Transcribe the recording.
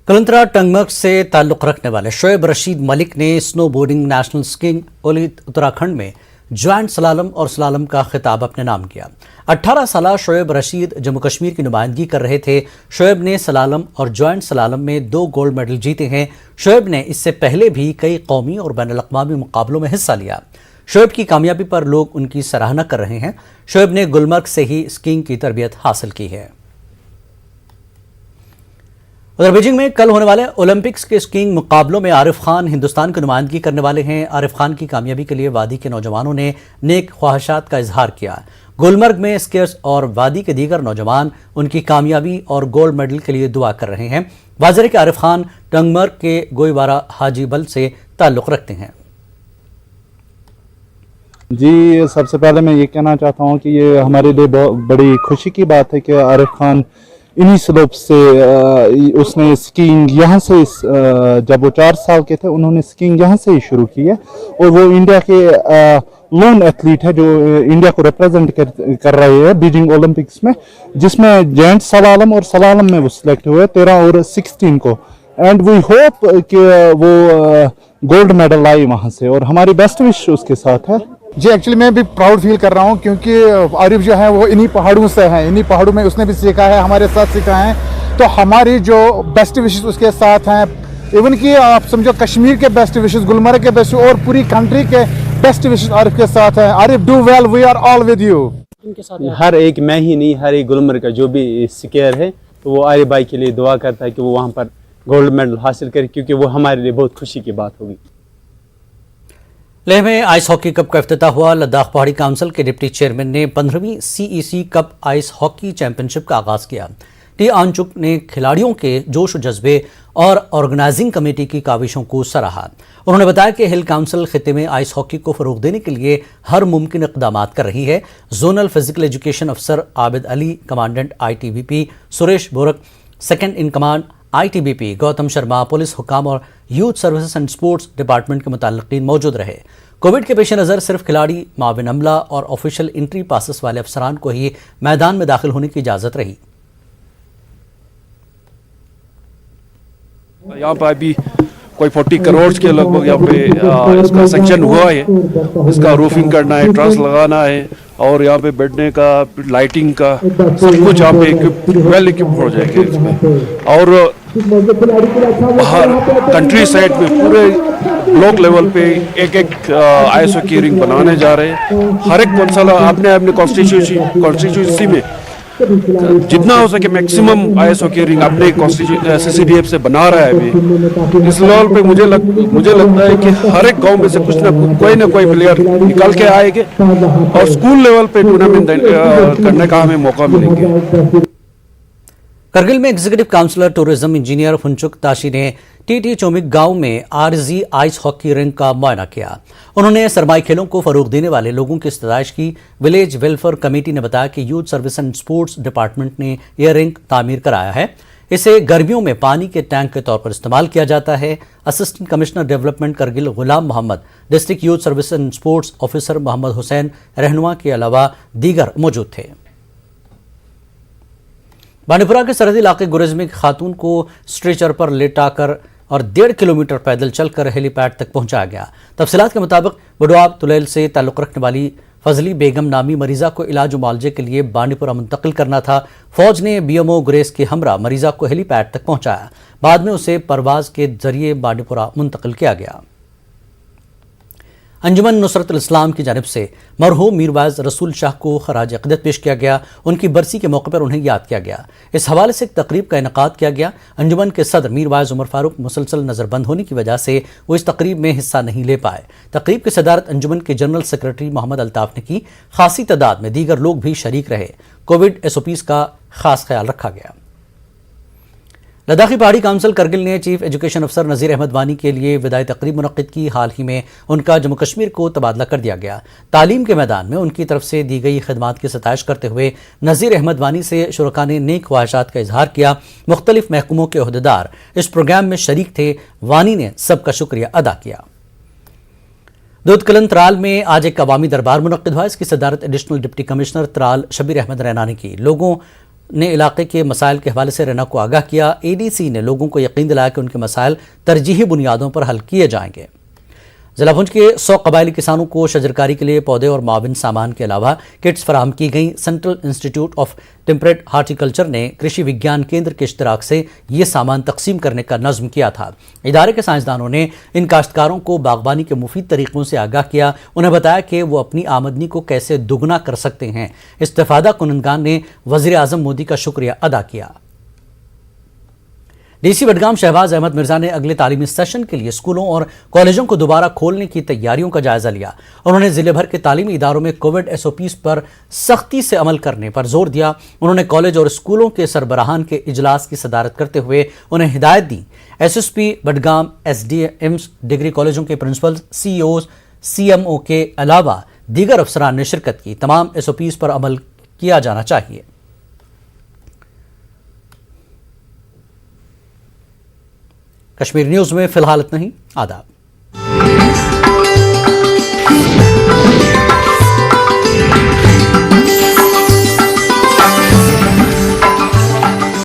कलंतरा टंगमर्ग से ताल्लुक़ रखने वाले शोएब रशीद मलिक ने snow boarding, national skiing, Uttarakhand में ज्वाइंट सलालम और सलालम का खिताब अपने नाम किया। 18 साल शोएब रशीद जम्मू कश्मीर की नुमाइंदगी कर रहे थे। शोएब ने सलालम और ज्वाइंट सलालम में 2 गोल्ड मेडल जीते हैं। शोएब ने इससे पहले भी कई कौमी और बैनुल-अक़वामी मुकाबलों में हिस्सा लिया। शोएब की कामयाबी पर लोग उनकी सराहना कर रहे हैं। शोएब ने गुलमर्ग से ही स्कीइंग की तरबियत हासिल की है। उधर बीजिंग में कल होने वाले ओलंपिक्स के स्कीइंग मुकाबलों में आरिफ खान हिंदुस्तान की नुमाइंदगी करने वाले हैं। आरिफ खान की कामयाबी के लिए वादी के नौजवानों ने नेक ख्वाहिशात का इजहार किया। गुलमर्ग में स्कीयर्स और वादी के दीगर नौजवान उनकी कामयाबी और गोल्ड मेडल के लिए दुआ कर रहे हैं। वाज़ेह के आरिफ खान टंगमर्ग के गोईवारा हाजी बल से ताल्लुक़ रखते हैं। जी, सबसे पहले मैं ये कहना चाहता हूँ कि ये हमारे लिए बहुत बड़ी खुशी की बात है कि आरिफ खान इन्हीं स्लोप से उसने स्कीइंग यहाँ से जब वो 4 साल के थे उन्होंने स्कीइंग यहाँ से ही शुरू की है और वो इंडिया के लोन एथलीट है जो इंडिया को रिप्रेजेंट कर रहे हैं बीजिंग ओलंपिक्स में, जिसमें जेंट सलालम और सलालम में वो सिलेक्ट हुए 13 और 16 को। एंड वी होप कि वो गोल्ड मेडल लाई वहाँ से और हमारी बेस्ट विश उसके साथ है। जी, एक्चुअली मैं भी प्राउड फील कर रहा हूँ क्योंकि आरिफ जो है वो इन्हीं पहाड़ों से है, इन्हीं पहाड़ों में उसने भी सीखा है, हमारे साथ सीखा है, तो हमारी जो बेस्ट विशेस उसके साथ हैं। इवन कि आप समझो कश्मीर के बेस्ट विशेस, गुलमर्ग के बेस्ट और पूरी कंट्री के बेस्ट विशेस आरिफ के साथ हैं। Arif do well, we are all with you. हर एक, मैं ही नहीं, हर एक गुलमर्ग का जो भी स्कीयर है तो वो आरिफ भाई के लिए दुआ करता है कि वो वहाँ पर गोल्ड मेडल हासिल करे, क्योंकि वो हमारे लिए बहुत खुशी की बात होगी। लेह में आइस हॉकी कप का इफ्तिताह हुआ। लद्दाख पहाड़ी काउंसिल के डिप्टी चेयरमैन ने 15वीं CEC cup ice hockey championship का आगाज किया। टी आंचुक ने खिलाड़ियों के जोश जज्बे और ऑर्गेनाइजिंग कमेटी की काविशों को सराहा। उन्होंने बताया कि हिल काउंसिल खिते में आइस हॉकी को फरोग देने के लिए हर मुमकिन इक़दामात कर रही है। जोनल फिजिकल एजुकेशन अफसर Abid Ali, commandant ITBP Suresh Borak, second in command ITBP Gautam Sharma, police हुकाम और youth services and sports department के मुतल्लिकीन मौजूद रहे। कोविड के पेश नज़र सिर्फ खिलाड़ी, माविन अमला और ऑफिशियल एंट्री पासेस वाले अफसरान को ही मैदान में दाखिल होने की इजाज़त रही। यहाँ पर अभी कोई 40 करोड़ के लगभग यहाँ पे इसका सेक्शन हुआ है। इसका रूफिंग करना है, ट्रस लगाना है और यहाँ पे बैठने का, लाइटिंग का, सब कुछ यहाँ पे वेल इक्विप्ड हो जाएगा इसमें। और बाहर कंट्री साइड में पूरे ब्लॉक लेवल पे एक आईएस हॉकी रिंग बनाने जा रहे हैं। हर एक कौंसल अपने कॉन्स्टिट्यूंसी में जितना हो सके मैक्सिमम आईएस हॉकी रिंग अपने CCBF से बना रहा है अभी। इस लेवल पे मुझे लगता है कि हर एक गांव में से कुछ ना कोई प्लेयर निकल के आएंगे और स्कूल लेवल पे टूर्नामेंट करने का हमें मौका मिलेंगे। करगिल में executive councillor tourism engineer Phunchuk Tashi ने टीटी चोमिक गांव में आरजी आइस हॉकी रिंग का मुआयना किया। उन्होंने सरमाई खेलों को फरोग देने वाले लोगों की इस्तदाइश की। विलेज वेलफेयर कमेटी ने बताया कि youth service and sports department ने यह रिंग तामीर कराया है। इसे गर्मियों में पानी के टैंक के तौर पर इस्तेमाल किया जाता है। Assistant commissioner development Kargil Ghulam Mohammad, district youth service and sports officer Mohammad Hussain Rahnuma के अलावा दीगर मौजूद थे। बांडीपुरा के सरहदी इलाके गुरेज में खातून को स्ट्रेचर पर लेटाकर और 1.5 किलोमीटर पैदल चलकर हेलीपैड तक पहुंचाया गया। तफसीलात के मुताबिक बडुआब तुलैल से ताल्लुक़ रखने वाली फजली बेगम नामी मरीजा को इलाज मुआलजे के लिए बांडीपुरा मुंतकिल करना था। फौज ने BMO गुरेज के हमरा मरीजा को हेलीपैड तक पहुंचाया। बाद में उसे परवाज के जरिए बांडीपुरा मुंतकिल किया गया। अंजुमन नुसरतुल इस्लाम की जानिब से मरहूम मीरवाइज रसूल शाह को खराज अक़ीदत पेश किया गया। उनकी बरसी के मौके पर उन्हें याद किया गया। इस हवाले से एक तकरीब का इनेकाद किया गया। अंजुमन के सदर मीरवाइज उमर फारूक मुसलसल नज़रबंद होने की वजह से वो इस तकरीब में हिस्सा नहीं ले पाए। तकरीब की सदारत अंजुमन के जनरल सेक्रेटरी मोहम्मद अल्ताफ ने की। खासी तादाद में दीगर लोग भी शरीक रहे। कोविड SOPs का खास ख्याल रखा गया। लद्दाखी पहाड़ी काउंसिल करगिल ने चीफ एजुकेशन अफसर नज़ीर अहमद वानी के लिए विदाई तकरीब मुनक्किद की। हाल ही में उनका जम्मू कश्मीर को तबादला कर दिया गया। तालीम के मैदान में उनकी तरफ से दी गई खिदमात की सताइश करते हुए नज़ीर अहमद वानी से शुरका ने नेक ख्वाहिशात का इजहार किया। मुख्तलिफ महकमों के ओहदेदार इस प्रोग्राम में शरीक थे। वानी ने सबका शुक्रिया अदा किया। दूध कलन त्राल में आज एक अवामी दरबार मुनक्किद हुआ। इसकी सदारत additional deputy commissioner Tral Shabir Ahmad Raina ने की। लोगों نے علاقے کے مسائل کے حوالے سے رنا کو آگاہ کیا۔ ADC نے لوگوں کو یقین دلایا کہ ان کے مسائل ترجیحی بنیادوں پر حل کیے جائیں گے۔ ضلع بھنج کے 100 قبائلی کسانوں کو شجرکاری کے لیے پودے اور معاون سامان کے علاوہ کٹس فراہم کی گئیں۔ Central institute of template horticulture نے کرشی وگیان کیندر کے اشتراک سے یہ سامان تقسیم کرنے کا نظم کیا تھا۔ ادارے کے سائنسدانوں نے ان کاشتکاروں کو باغبانی کے مفید طریقوں سے آگاہ کیا۔ انہیں بتایا کہ وہ اپنی آمدنی کو کیسے دگنا کر سکتے ہیں۔ استفادہ کنندگان نے وزیر اعظم مودی کا شکریہ ادا کیا۔ DC بڈگام شہباز احمد مرزا نے اگلے تعلیمی سیشن کے لیے اسکولوں اور کالجوں کو دوبارہ کھولنے کی تیاریوں کا جائزہ لیا۔ انہوں نے ضلع بھر کے تعلیمی اداروں میں کووڈ SOPs پر سختی سے عمل کرنے پر زور دیا۔ انہوں نے کالج اور اسکولوں کے سربراہان کے اجلاس کی صدارت کرتے ہوئے انہیں ہدایت دی۔ SSP بڈگام، SDMs، ڈگری کالجوں کے پرنسپل، CEOs، CMO کے علاوہ دیگر افسران نے شرکت کی۔ تمام SOPs پر عمل کیا جانا چاہیے۔ کشمیر نیوز میں فی الحال اتنا ہی۔ آداب۔